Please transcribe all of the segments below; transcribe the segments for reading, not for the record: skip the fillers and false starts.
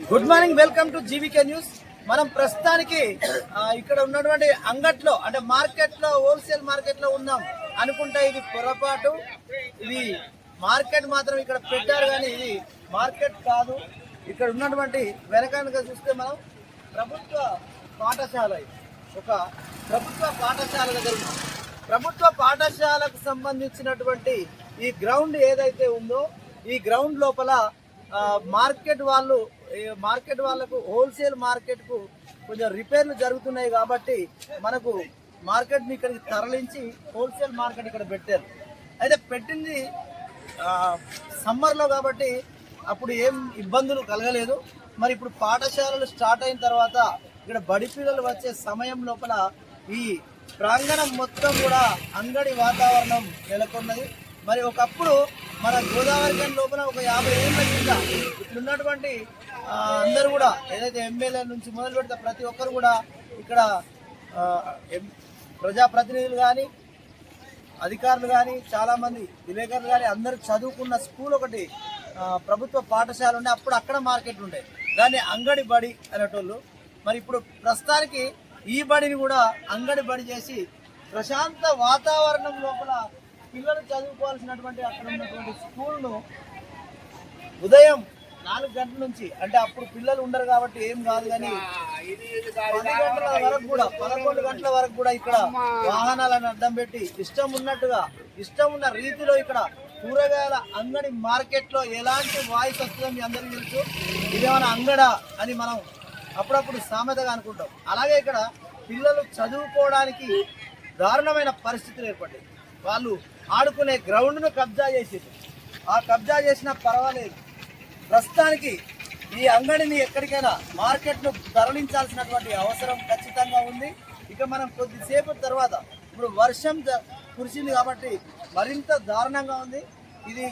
Good morning, welcome to GVK news. మనం ప్రస్తుతానికి ఇక్కడ ఉన్నటువంటి అంగట్లో అంటే మార్కెట్ లో, హోల్సేల్ మార్కెట్ లో ఉన్నాం అనుకుంటే ఇది పొరపాటు. ఇది మార్కెట్ మాత్రం ఇక్కడ పెట్టారు కానీ ఇది మార్కెట్ కాదు. ఇక్కడ ఉన్నటువంటి వెనకానుక చూస్తే మనం ప్రభుత్వ పాఠశాల, ఒక ప్రభుత్వ పాఠశాల దగ్గర ఉన్నాం. ప్రభుత్వ పాఠశాలకు సంబంధించినటువంటి ఈ గ్రౌండ్ ఏదైతే ఉందో ఈ గ్రౌండ్ లోపల మార్కెట్ వాళ్ళకు హోల్సేల్ మార్కెట్కు కొంచెం రిపేర్లు జరుగుతున్నాయి కాబట్టి మనకు మార్కెట్ని ఇక్కడికి తరలించి హోల్సేల్ మార్కెట్ ఇక్కడ పెట్టారు. అయితే పెట్టింది సమ్మర్లో కాబట్టి అప్పుడు ఏం ఇబ్బందులు కలగలేదు. మరి ఇప్పుడు పాఠశాలలు స్టార్ట్ అయిన తర్వాత ఇక్కడ బడి పిల్లలు వచ్చే సమయం లోపల ఈ ప్రాంగణం మొత్తం కూడా అంగడి వాతావరణం నెలకొన్నది. మరి ఒకప్పుడు మన గోదావరి గని లోపల ఒక 50 ఏళ్ళ కింద ఇట్లున్నటువంటి అందరూ కూడా ఏదైతే ఎమ్మెల్యే నుంచి మొదలు పెడితే ప్రతి ఒక్కరు కూడా ఇక్కడ ప్రజాప్రతినిధులు కానీ, అధికారులు కానీ, చాలామంది విలేకరులు కానీ అందరూ చదువుకున్న స్కూల్ ఒకటి ప్రభుత్వ పాఠశాల ఉండే. అప్పుడు అక్కడ మార్కెట్ ఉండే, దాన్ని అంగడి బడి అనేటోళ్ళు. మరి ఇప్పుడు ప్రస్తుతానికి ఈ బడిని కూడా అంగడి బడి చేసి ప్రశాంత వాతావరణం లోపల పిల్లలు చదువుకోవాల్సినటువంటి అక్కడ ఉన్నటువంటి స్కూల్ను ఉదయం 4 గంటల నుంచి, అంటే అప్పుడు పిల్లలు ఉండరు కాబట్టి ఏం కాదు కానీ 10 గంటల వరకు కూడా 11 గంటల వరకు కూడా ఇక్కడ వాహనాలను అడ్డం పెట్టి ఇష్టం ఉన్న రీతిలో ఇక్కడ కూరగాయల అంగడి మార్కెట్లో ఎలాంటి వాయిస్ వస్తుందో మీ అందరికీ తెలుసు. ఇదేమైనా అంగడా అని మనం అప్పుడప్పుడు సామెతగా అనుకుంటాం. అలాగే ఇక్కడ పిల్లలు చదువుకోవడానికి దారుణమైన పరిస్థితులు ఏర్పడ్డాయి. వాళ్ళు ఆడుకునే గ్రౌండ్ను కబ్జా చేసేది. ఆ కబ్జా చేసినా పర్వాలేదు, ప్రస్తుతానికి ఈ అంగడిని ఎక్కడికైనా మార్కెట్ను తరలించాల్సినటువంటి అవసరం ఖచ్చితంగా ఉంది. ఇక మనం కొద్దిసేపు తర్వాత ఇప్పుడు వర్షం కురిసింది కాబట్టి మరింత దారుణంగా ఉంది. ఇది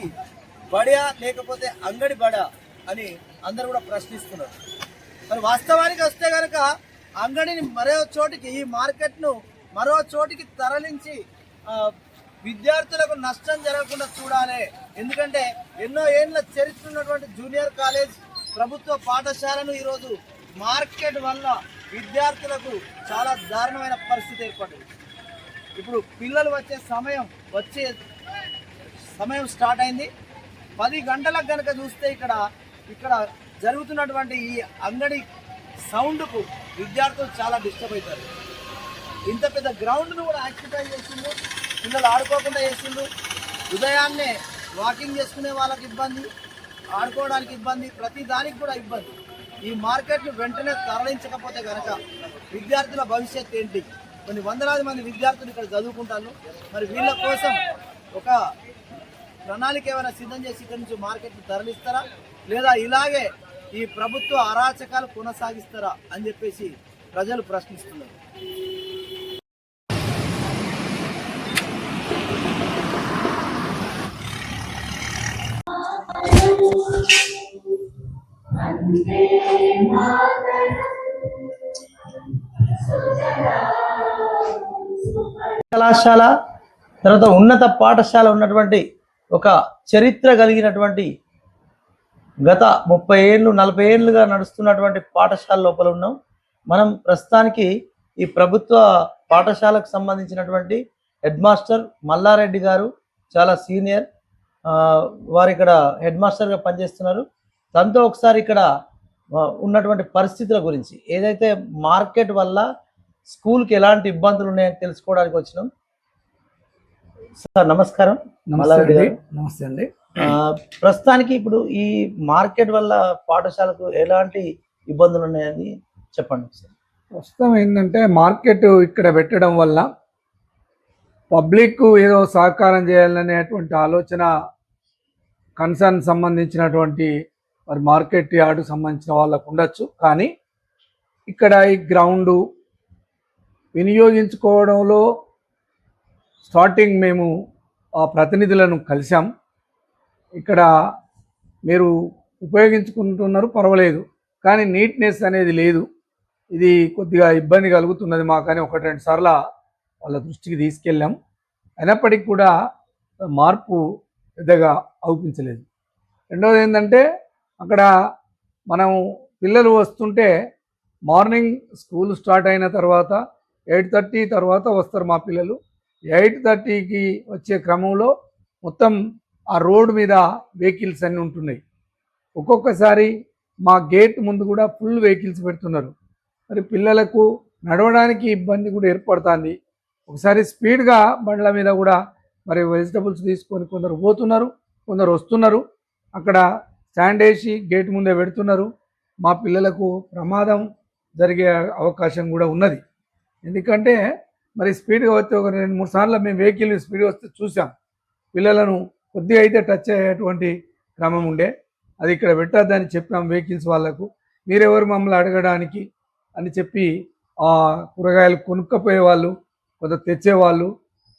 బడా లేకపోతే అంగడి బడా అని అందరూ కూడా ప్రశ్నిస్తున్నారు. మరి వాస్తవానికి వస్తే కనుక అంగడిని మరో చోటికి, ఈ మార్కెట్ను మరో చోటికి తరలించి విద్యార్థులకు నష్టం జరగకుండా చూడాలి. ఎందుకంటే ఎన్నో ఏళ్ళ చరిత్ర ఉన్నటువంటి జూనియర్ కాలేజ్ ప్రభుత్వ పాఠశాలను ఈరోజు మార్కెట్ వల్ల విద్యార్థులకు చాలా దారుణమైన పరిస్థితి ఏర్పడింది. ఇప్పుడు పిల్లలు వచ్చే సమయం స్టార్ట్ అయింది. 10 గంటలకు కనుక చూస్తే ఇక్కడ జరుగుతున్నటువంటి ఈ అంగడి సౌండ్కు విద్యార్థులు చాలా డిస్టర్బ్ అవుతారు. ఇంత పెద్ద గ్రౌండ్ను కూడా ఆక్యుపై చేసిండు, పిల్లలు ఆడుకోకుండా చేసిండు. ఉదయాన్నే వాకింగ్ చేసుకునే వాళ్ళకి ఇబ్బంది, ఆడుకోవడానికి ఇబ్బంది, ప్రతి దానికి కూడా ఇబ్బంది. ఈ మార్కెట్ను వెంటనే తరలించకపోతే కనుక విద్యార్థుల భవిష్యత్తు ఏంటి? కొన్ని వందలాది మంది విద్యార్థులు ఇక్కడ చదువుకుంటారు. మరి వీళ్ళ కోసం ఒక ప్రణాళిక ఏమైనా సిద్ధం చేసి ఇక్కడి నుంచి మార్కెట్ను తరలిస్తారా, లేదా ఇలాగే ఈ ప్రభుత్వ అరాచకాలు కొనసాగిస్తారా అని చెప్పేసి ప్రజలు ప్రశ్నిస్తున్నారు. కళాశాల తర్వాత ఉన్నత పాఠశాల ఉన్నటువంటి ఒక చరిత్ర కలిగినటువంటి గత 30 ఏళ్ళు 40 ఏళ్ళుగా నడుస్తున్నటువంటి పాఠశాల లోపల ఉన్నాం. మనం ప్రస్తుతానికి ఈ ప్రభుత్వ పాఠశాలకు సంబంధించినటువంటి హెడ్ మాస్టర్ మల్లారెడ్డి గారు, చాలా సీనియర్, వారు ఇక్కడ హెడ్ మాస్టర్గా పనిచేస్తున్నారు. దాంతో ఒకసారి ఇక్కడ ఉన్నటువంటి పరిస్థితుల గురించి, ఏదైతే మార్కెట్ వల్ల స్కూల్కి ఎలాంటి ఇబ్బందులు ఉన్నాయని తెలుసుకోవడానికి వచ్చినాం. సార్ నమస్కారం. మల్లారెడ్డి గారు నమస్తే అండి. ప్రస్తుతానికి ఇప్పుడు ఈ మార్కెట్ వల్ల పాఠశాలకు ఎలాంటి ఇబ్బందులు ఉన్నాయని చెప్పండి సార్. ప్రస్తుతం ఏంటంటే మార్కెట్ ఇక్కడ పెట్టడం వల్ల పబ్లిక్ ఏదో సహకారం చేయాలనేటువంటి ఆలోచన కన్సర్న్ సంబంధించినటువంటి మరి మార్కెట్ యార్డుకు సంబంధించిన వాళ్ళకు ఉండొచ్చు. కానీ ఇక్కడ ఈ గ్రౌండు వినియోగించుకోవడంలో స్టార్టింగ్ మేము ఆ ప్రతినిధులను కలిసాం. ఇక్కడ మీరు ఉపయోగించుకుంటున్నారు పర్వాలేదు, కానీ నీట్నెస్ అనేది లేదు, ఇది కొద్దిగా ఇబ్బంది కలుగుతున్నది మాకని 1-2 సార్లు వాళ్ళ దృష్టికి తీసుకెళ్ళాం. అయినప్పటికీ కూడా మార్పు పెద్దగా అవుపించలేదు. రెండవది ఏంటంటే అక్కడ మనం పిల్లలు వస్తుంటే మార్నింగ్ స్కూల్ స్టార్ట్ అయిన తర్వాత 8:30 తర్వాత వస్తారు మా పిల్లలు. 8:30కి వచ్చే క్రమంలో మొత్తం ఆ రోడ్ మీద వెహికల్స్ అన్నీ ఉంటున్నాయి. ఒక్కొక్కసారి మా గేట్ ముందు కూడా ఫుల్ వెహికల్స్ పెడుతున్నారు. మరి పిల్లలకు నడవడానికి ఇబ్బంది కూడా ఏర్పడుతుంది. ఒకసారి స్పీడ్గా బండ్ల మీద కూడా మరి వెజిటబుల్స్ తీసుకొని కొందరు పోతున్నారు, కొందరు వస్తున్నారు. అక్కడ స్టాండ్ వేసి గేట్ ముందే పెడుతున్నారు. మా పిల్లలకు ప్రమాదం జరిగే అవకాశం కూడా ఉన్నది. ఎందుకంటే మరి స్పీడ్గా వస్తే ఒక 2-3 సార్లు మేము వెహికల్ స్పీడ్గా వస్తే చూసాం. పిల్లలను కొద్దిగా అయితే టచ్ అయ్యేటువంటి క్రమం ఉండే. అది ఇక్కడ పెట్టద్దని చెప్పాం వెహికల్స్ వాళ్ళకు. మీరెవరు మమ్మల్ని అడగడానికి అని చెప్పి ఆ కూరగాయలు కొనుక్కపోయే వాళ్ళు, కొంత తెచ్చేవాళ్ళు,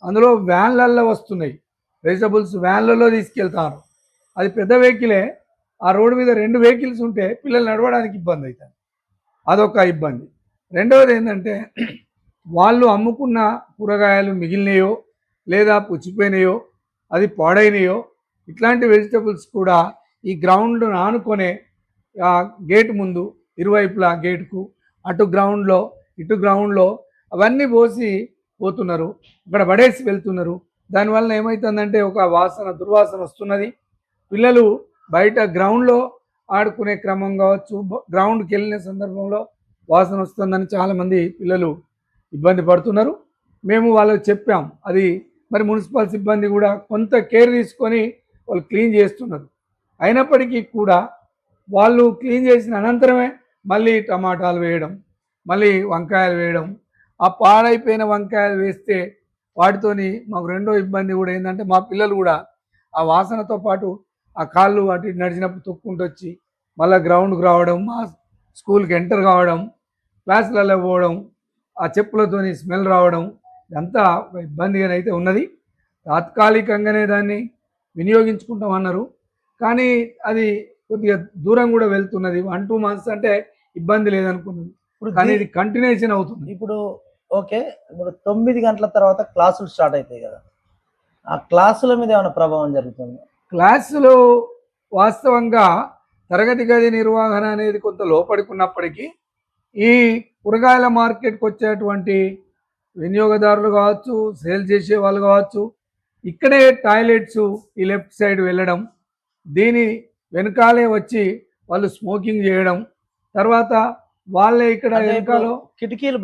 అందులో వ్యాన్లల్లో వస్తున్నాయి వెజిటబుల్స్, వ్యాన్లలో తీసుకెళ్తారు. అది పెద్ద వెహికలే. ఆ రోడ్డు మీద 2 వెహికల్స్ ఉంటే పిల్లలు నడవడానికి ఇబ్బంది అవుతుంది. అదొక ఇబ్బంది. రెండవది ఏంటంటే వాళ్ళు అమ్ముకున్న కూరగాయలు మిగిలినాయో లేదా పుచ్చిపోయినాయో అది పాడైనయో ఇట్లాంటి వెజిటబుల్స్ కూడా ఈ గ్రౌండ్ ఆనుకొనే గేట్ ముందు ఇరువైపులా గేటుకు అటు గ్రౌండ్లో ఇటు గ్రౌండ్లో అవన్నీ పోసి పోతున్నారు. ఇక్కడ పడేసి వెళ్తున్నారు. దానివల్ల ఏమవుతుందంటే ఒక వాసన, దుర్వాసన వస్తున్నది. పిల్లలు బయట గ్రౌండ్లో ఆడుకునే క్రమం కావచ్చు, గ్రౌండ్కి వెళ్ళిన సందర్భంలో వాసన వస్తుందని చాలామంది పిల్లలు ఇబ్బంది పడుతున్నారు. మేము వాళ్ళకి చెప్పాం. అది మరి మున్సిపల్ సిబ్బంది కూడా కొంత కేర్ తీసుకొని వాళ్ళు క్లీన్ చేస్తున్నారు. అయినప్పటికీ కూడా వాళ్ళు క్లీన్ చేసిన అనంతరమే మళ్ళీ టమాటాలు వేయడం, మళ్ళీ వంకాయలు వేయడం. ఆ పాడైపోయిన వంకాయలు వేస్తే వాటితోని మాకు రెండో ఇబ్బంది కూడా ఏంటంటే మా పిల్లలు కూడా ఆ వాసనతో పాటు ఆ కాళ్ళు అటు నడిచినప్పుడు తొక్కుంటూ వచ్చి మళ్ళీ గ్రౌండ్కి రావడం, మా స్కూల్కి ఎంటర్ కావడం, క్లాసులలో పోవడం, ఆ చెప్పులతోని స్మెల్ రావడం, ఇదంతా ఒక ఇబ్బందిగానైతే ఉన్నది. తాత్కాలికంగానే దాన్ని వినియోగించుకుంటామన్నారు. కానీ అది కొద్దిగా దూరం కూడా వెళ్తున్నది. 1-2 months అంటే ఇబ్బంది లేదనుకున్నది. కానీ ఇది కంటిన్యూషన్ అవుతుంది. ఇప్పుడు ఓకే, ఇప్పుడు 9 గంటల తర్వాత క్లాసులు స్టార్ట్ అవుతాయి కదా, ఆ క్లాసుల మీద ఏమైనా ప్రభావం జరుగుతుంది? క్లాసులో వాస్తవంగా తరగతి గది నిర్వహణ అనేది కొంత లోపడుకున్నప్పటికీ ఈ కూరగాయల మార్కెట్కి వచ్చేటువంటి వినియోగదారులు కావచ్చు, సేల్ చేసే వాళ్ళు కావచ్చు, ఇక్కడే టాయిలెట్స్ ఈ లెఫ్ట్ సైడ్ వెళ్ళడం, దీని వెనకాలే వచ్చి వాళ్ళు స్మోకింగ్ చేయడం, తర్వాత వాళ్ళే ఇక్కడ వెనకాల కిటికీలు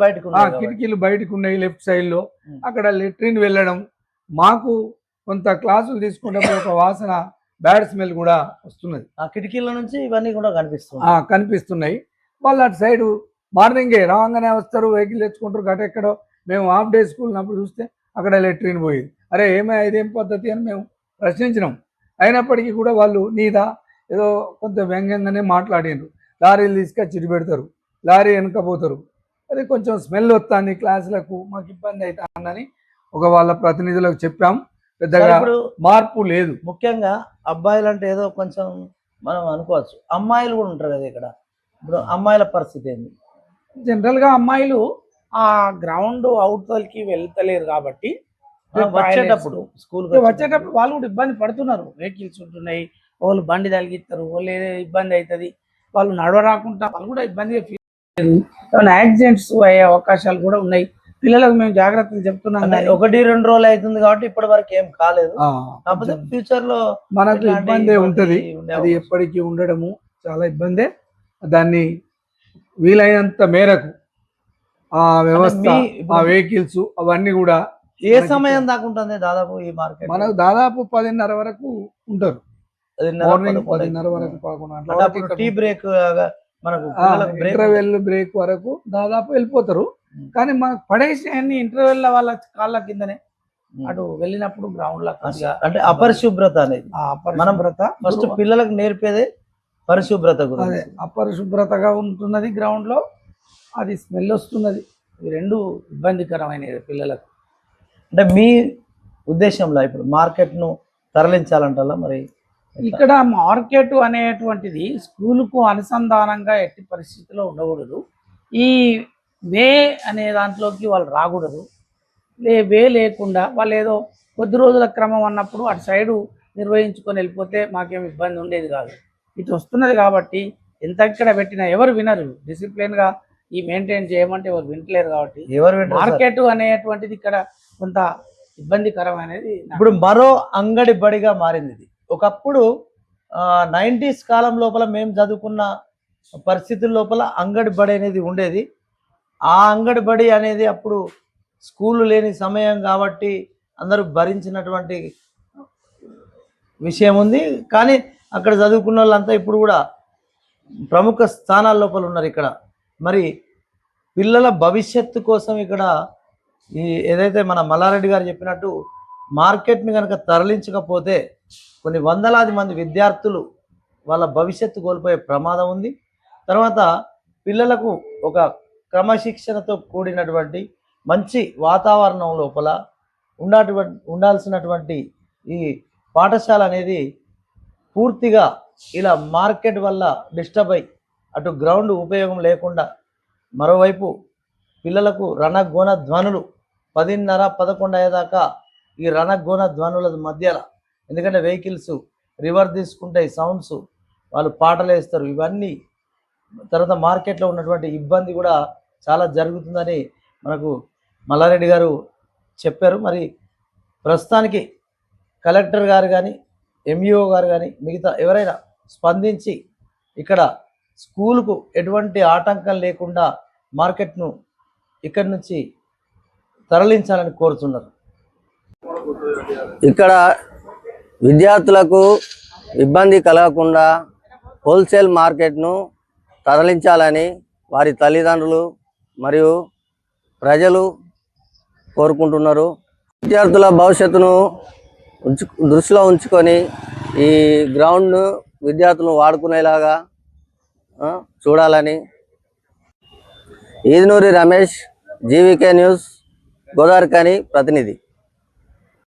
బయటకు ఉన్నాయి లెఫ్ట్ సైడ్లో, అక్కడ లెట్రిన్ వెళ్ళడం. మాకు కొంత క్లాసులు తీసుకున్నప్పుడు ఒక వాసన, బ్యాడ్ స్మెల్ కూడా వస్తున్నది. ఆ కిటికీల నుంచి ఇవన్నీ కూడా కనిపిస్తున్నాయి. వాళ్ళు అటు సైడు మార్నింగే రాగానే వస్తారు, వెహికల్ తెచ్చుకుంటారు. గటెక్కడో మేము హాఫ్ డే స్కూల్ ఉన్నప్పుడు చూస్తే అక్కడ లెట్రిన్ పోయేది. అరే ఇదేం పద్ధతి అని మేము ప్రశ్నించినాం. అయినప్పటికీ కూడా వాళ్ళు నీదా ఏదో కొంత వ్యంగ్యంగానే మాట్లాడినారు. లారీలు తీసుకొచ్చి చిడి పెడతారు, లారీ వెనకపోతారు, అది కొంచెం స్మెల్ వస్తుంది క్లాసులకు, మాకు ఇబ్బంది అవుతుందని ఒక వాళ్ళ ప్రతినిధులకు చెప్పాం. పెద్దగా మార్పు లేదు. ముఖ్యంగా అబ్బాయిలు అంటే ఏదో కొంచెం మనం అనుకోవచ్చు, అమ్మాయిలు కూడా ఉంటారు కదా ఇక్కడ. ఇప్పుడు అమ్మాయిల పరిస్థితి ఏంది? జనరల్గా అమ్మాయిలు ఆ గ్రౌండ్ అవుట్కి వెళ్తలేరు కాబట్టి వచ్చేటప్పుడు వాళ్ళు కూడా ఇబ్బంది పడుతున్నారు. వెహికల్స్ ఉంటున్నాయి, వాళ్ళు బండి తగిలిస్తారు, వాళ్ళు ఏదో ఇబ్బంది అవుతుంది, వాళ్ళు నడవరాకుండా వాళ్ళు కూడా ఇబ్బందిగా ఫీల్ అయ్యారు. యాక్సిడెంట్స్ అయ్యే అవకాశాలు కూడా ఉన్నాయి. పిల్లలకు మేము జాగ్రత్తలు చెప్తున్నాం. 1-2 రోజులు అవుతుంది కాబట్టి ఇప్పటి వరకు ఏం కాలేదు. కాకపోతే ఫ్యూచర్ లో మనకు ఇబ్బంది ఉంటది. అది ఎప్పటికీ ఉండడము చాలా ఇబ్బందే. దాన్ని వీలైనంత మేరకు ఆ వ్యవస్థ, ఆ వెహికల్స్ అవన్నీ కూడా ఏ సమయం దాకా ఉంటుంది దాదాపు ఈ మార్కెట్? మనకు దాదాపు 10:30 వరకు ఉంటారు. మార్నింగ్ 10:30 వరకు, 11 టీ బ్రేక్, మనకు ఇంటర్వెల్ బ్రేక్ వరకు దాదాపు వెళ్ళిపోతారు. కానీ మనకు పడేసి అన్ని ఇంటర్వెల్ వాళ్ళ కాళ్ళ కిందనే అటు వెళ్ళినప్పుడు గ్రౌండ్ లో అంటే అపరిశుభ్రత అనేది మనం ఫస్ట్ పిల్లలకు నేర్పేదే పరిశుభ్రత గురించి. అపరిశుభ్రతగా ఉంటున్నది గ్రౌండ్ లో, అది స్మెల్ వస్తున్నది. ఈ రెండు ఇబ్బందికరమైనది పిల్లలకు. అంటే మీ ఉద్దేశంలో ఇప్పుడు మార్కెట్ ను తరలించాలంటారా? మరి ఇక్కడ మార్కెట్ అనేటువంటిది స్కూలుకు అనుసంధానంగా ఎట్టి పరిస్థితిలో ఉండకూడదు. ఈ వే అనే దాంట్లోకి వాళ్ళు రాకూడదు. వే లేకుండా వాళ్ళు ఏదో కొద్ది రోజుల క్రమం అన్నప్పుడు అటు సైడు నిర్వహించుకొని వెళ్ళిపోతే మాకేం ఇబ్బంది ఉండేది కాదు. ఇటు వస్తున్నది కాబట్టి ఎంత ఇక్కడ పెట్టినా ఎవరు వినరు. డిసిప్లిన్గా ఈ మెయింటైన్ చేయమంటే ఎవరు వింటలేరు. కాబట్టి ఎవరు వింటారు సార్? మార్కెట్ అనేటువంటిది ఇక్కడ కొంత ఇబ్బందికరం అనేది ఇప్పుడు మరో అంగడి బడిగా మారింది ఇది. ఒకప్పుడు 90s కాలం లోపల మేము చదువుకున్న పరిస్థితుల లోపల అంగడి బడి అనేది ఉండేది. ఆ అంగడి బడి అనేది అప్పుడు స్కూలు లేని సమయం కాబట్టి అందరూ భరించినటువంటి విషయం ఉంది. కానీ అక్కడ చదువుకున్న వాళ్ళంతా ఇప్పుడు కూడా ప్రముఖ స్థానాల లోపల ఉన్నారు ఇక్కడ. మరి పిల్లల భవిష్యత్తు కోసం ఇక్కడ ఈ ఏదైతే మన మల్లారెడ్డి గారు చెప్పినట్టు మార్కెట్ని కనుక తరలించకపోతే కొన్ని వందలాది మంది విద్యార్థులు వాళ్ళ భవిష్యత్తు కోల్పోయే ప్రమాదం ఉంది. తర్వాత పిల్లలకు ఒక క్రమశిక్షణతో కూడినటువంటి మంచి వాతావరణం లోపల ఉండాల్సినటువంటి ఈ పాఠశాల అనేది పూర్తిగా ఇలా మార్కెట్ వల్ల డిస్టర్బ్ అయ్యి అటు గ్రౌండ్ ఉపయోగం లేకుండా, మరోవైపు పిల్లలకు రణగోణ ధ్వనులు 10:30, 11 అయ్యేదాకా ఈ రణగోణ ధ్వనుల మధ్యలో, ఎందుకంటే వెహికల్స్ రివర్ తీసుకుంటాయి, సౌండ్స్, వాళ్ళు పాటలు వేస్తారు, ఇవన్నీ తర్వాత మార్కెట్లో ఉన్నటువంటి ఇబ్బంది కూడా చాలా జరుగుతుందని మనకు మల్లారెడ్డి గారు చెప్పారు. మరి ప్రస్తుతానికి కలెక్టర్ గారు కానీ ఎంఈఓ గారు కానీ మిగతా ఎవరైనా స్పందించి ఇక్కడ స్కూలుకు ఎటువంటి ఆటంకం లేకుండా మార్కెట్ను ఇక్కడి నుంచి తరలించాలని కోరుతున్నారు. ఇక్కడ విద్యార్థులకు ఇబ్బంది కలగకుండా హోల్సేల్ మార్కెట్ను తరలించాలని వారి తల్లిదండ్రులు మరియు ప్రజలు కోరుకుంటున్నారు. విద్యార్థుల భవిష్యత్తును దృష్టిలో ఉంచుకొని ఈ గ్రౌండ్ను విద్యార్థులు వాడుకునేలాగా చూడాలని. ఈదునూరి రమేష్, జీవీకే న్యూస్, గోదావరిఖని ప్రతినిధి.